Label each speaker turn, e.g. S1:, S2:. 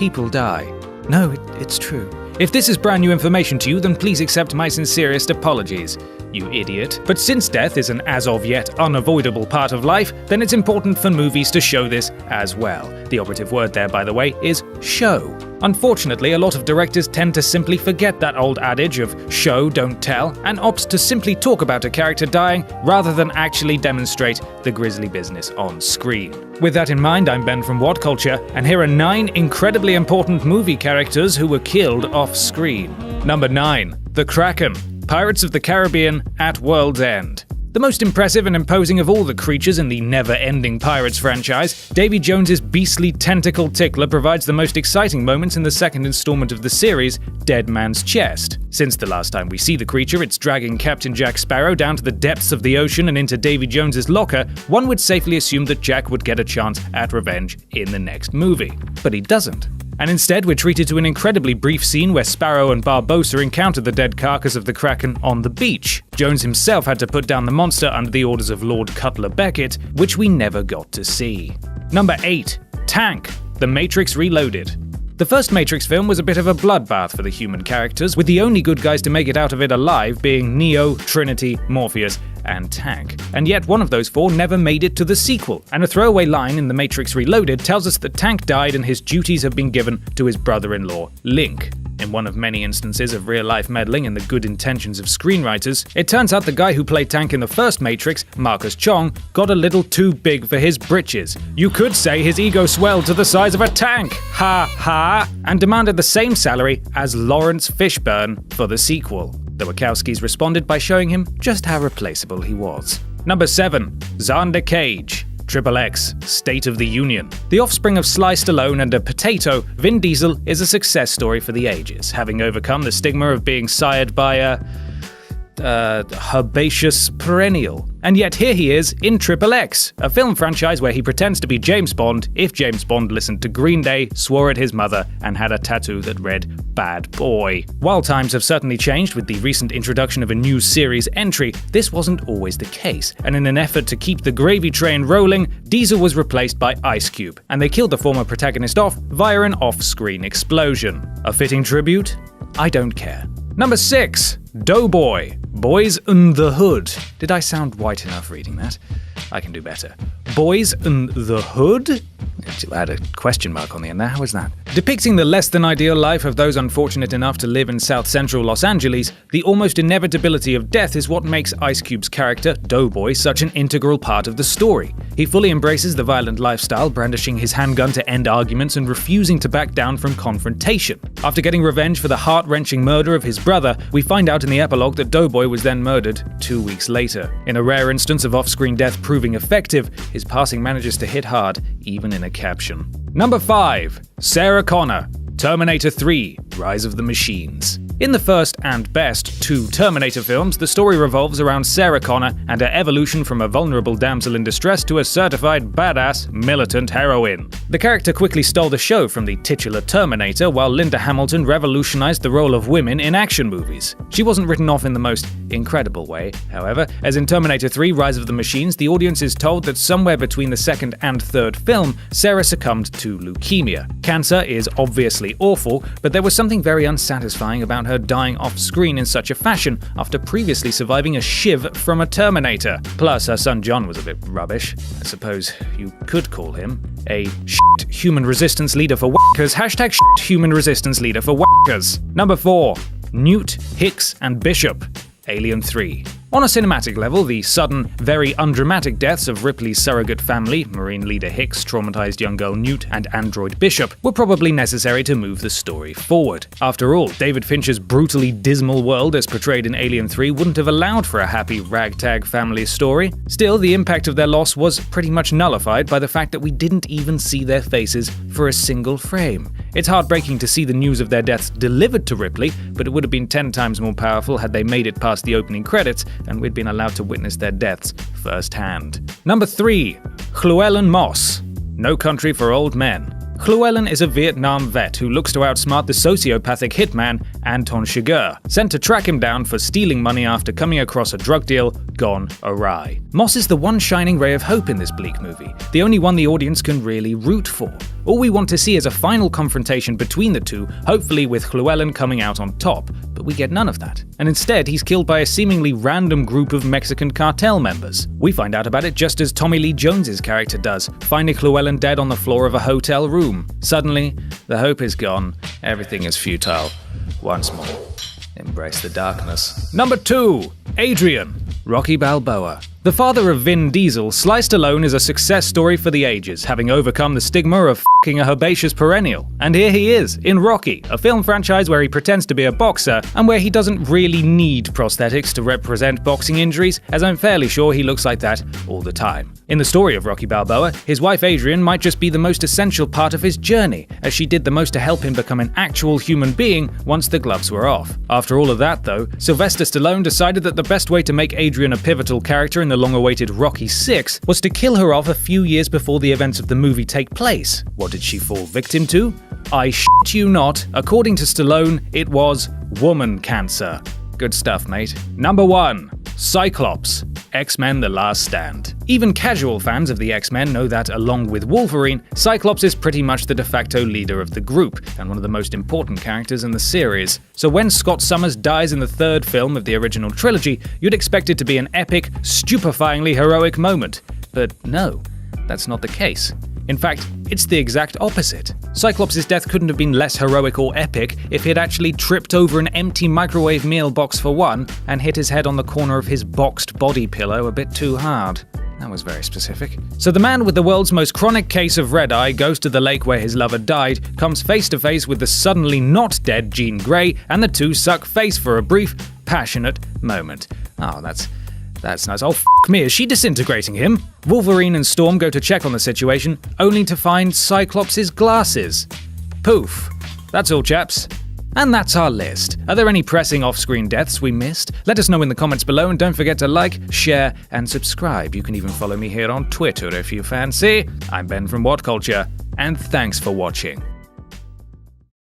S1: People die. No, it's true. If this is brand new information to you, then please accept my sincerest apologies, you idiot. But since death is an as-of-yet unavoidable part of life, then it's important for movies to show this as well. The operative word there, by the way, is show. Unfortunately, a lot of directors tend to simply forget that old adage of show, don't tell, and opt to simply talk about a character dying rather than actually demonstrate the grisly business on screen. With that in mind, I'm Ben from What Culture, and here are 9 incredibly important movie characters who were killed off-screen. Number 9. The Kraken, Pirates of the Caribbean at World's End. The most impressive and imposing of all the creatures in the never-ending Pirates franchise, Davy Jones's beastly tentacle tickler provides the most exciting moments in the second installment of the series, Dead Man's Chest. Since the last time we see the creature, it's dragging Captain Jack Sparrow down to the depths of the ocean and into Davy Jones's locker, one would safely assume that Jack would get a chance at revenge in the next movie. But he doesn't. And instead, we're treated to an incredibly brief scene where Sparrow and Barbossa encounter the dead carcass of the Kraken on the beach. Jones himself had to put down the monster under the orders of Lord Cutler Beckett, which we never got to see. Number 8. Tank, The Matrix Reloaded. The first Matrix film was a bit of a bloodbath for the human characters, with the only good guys to make it out of it alive being Neo, Trinity, Morpheus, and Tank. And yet one of those 4 never made it to the sequel, and a throwaway line in The Matrix Reloaded tells us that Tank died and his duties have been given to his brother-in-law, Link. In one of many instances of real-life meddling in the good intentions of screenwriters, it turns out the guy who played Tank in the first Matrix, Marcus Chong, got a little too big for his britches. You could say his ego swelled to the size of a tank, ha ha, and demanded the same salary as Lawrence Fishburne for the sequel. The Wachowskis responded by showing him just how replaceable he was. Number 7. Xander Cage, XXX, State of the Union. The offspring of Sly Stallone and a potato, Vin Diesel is a success story for the ages, having overcome the stigma of being sired by a herbaceous perennial. And yet here he is in XXX, a film franchise where he pretends to be James Bond if James Bond listened to Green Day, swore at his mother, and had a tattoo that read Bad Boy. While times have certainly changed with the recent introduction of a new series entry, this wasn't always the case, and in an effort to keep the gravy train rolling, Diesel was replaced by Ice Cube, and they killed the former protagonist off via an off-screen explosion. A fitting tribute? I don't care. Number 6. Doughboy, Boys in the Hood. Did I sound white enough reading that? I can do better. Boys in the Hood? I had a question mark on the end there, how was that? Depicting the less than ideal life of those unfortunate enough to live in South Central Los Angeles, the almost inevitability of death is what makes Ice Cube's character, Doughboy, such an integral part of the story. He fully embraces the violent lifestyle, brandishing his handgun to end arguments and refusing to back down from confrontation. After getting revenge for the heart-wrenching murder of his brother, we find out in the epilogue that Doughboy was then murdered 2 weeks later. In a rare instance of off-screen death proving effective, his passing manages to hit hard, even in a caption. Number 5. Sarah Connor, Terminator 3, Rise of the Machines. In the first and best 2 Terminator films, the story revolves around Sarah Connor and her evolution from a vulnerable damsel in distress to a certified badass militant heroine. The character quickly stole the show from the titular Terminator, while Linda Hamilton revolutionized the role of women in action movies. She wasn't written off in the most incredible way, however, as in Terminator 3 Rise of the Machines, the audience is told that somewhere between the second and third film, Sarah succumbed to leukemia. Cancer is obviously awful, but there was something very unsatisfying about her dying off-screen in such a fashion after previously surviving a shiv from a Terminator. Plus, her son John was a bit rubbish. I suppose you could call him a human resistance leader for wackers. Hashtag human resistance leader for wackers. Number 4. Newt, Hicks, and Bishop, Alien 3. On a cinematic level, the sudden, very undramatic deaths of Ripley's surrogate family, Marine Leader Hicks, traumatized young girl Newt, and android Bishop, were probably necessary to move the story forward. After all, David Fincher's brutally dismal world as portrayed in Alien 3 wouldn't have allowed for a happy ragtag family story. Still, the impact of their loss was pretty much nullified by the fact that we didn't even see their faces for a single frame. It's heartbreaking to see the news of their deaths delivered to Ripley, but it would have been 10 times more powerful had they made it past the opening credits and we'd been allowed to witness their deaths firsthand. Number 3. Llewellyn Moss, No Country for Old Men. Llewellyn is a Vietnam vet who looks to outsmart the sociopathic hitman Anton Chigurh, sent to track him down for stealing money after coming across a drug deal gone awry. Moss is the one shining ray of hope in this bleak movie, the only one the audience can really root for. All we want to see is a final confrontation between the two, hopefully with Llewellyn coming out on top. But we get none of that. And instead, he's killed by a seemingly random group of Mexican cartel members. We find out about it just as Tommy Lee Jones's character does, finding Llewellyn dead on the floor of a hotel room. Suddenly, the hope is gone. Everything is futile. Once more, embrace the darkness. Number 2. Adrian, Rocky Balboa. The father of Vin Diesel, Sliced Alone is a success story for the ages, having overcome the stigma of f***ing a herbaceous perennial. And here he is, in Rocky, a film franchise where he pretends to be a boxer, and where he doesn't really need prosthetics to represent boxing injuries, as I'm fairly sure he looks like that all the time. In the story of Rocky Balboa, his wife Adrian might just be the most essential part of his journey, as she did the most to help him become an actual human being once the gloves were off. After all of that, though, Sylvester Stallone decided that the best way to make Adrian a pivotal character in the long-awaited Rocky VI was to kill her off a few years before the events of the movie take place. What did she fall victim to? I shit you not, according to Stallone, it was woman cancer. Good stuff, mate. Number 1. Cyclops, X-Men The Last Stand. Even casual fans of the X-Men know that, along with Wolverine, Cyclops is pretty much the de facto leader of the group, and one of the most important characters in the series. So when Scott Summers dies in the 3rd film of the original trilogy, you'd expect it to be an epic, stupefyingly heroic moment. But no, that's not the case. In fact, it's the exact opposite. Cyclops' death couldn't have been less heroic or epic if he'd actually tripped over an empty microwave meal box for one, and hit his head on the corner of his boxed body pillow a bit too hard. That was very specific. So the man with the world's most chronic case of red eye goes to the lake where his lover died, comes face to face with the suddenly not dead Jean Grey, and the two suck face for a brief, passionate moment. Oh, that's nice. Oh, f*** me, is she disintegrating him? Wolverine and Storm go to check on the situation, only to find Cyclops' glasses. Poof. That's all, chaps. And that's our list. Are there any pressing off-screen deaths we missed? Let us know in the comments below, and don't forget to like, share, and subscribe. You can even follow me here on Twitter if you fancy. I'm Ben from What Culture, and thanks for watching.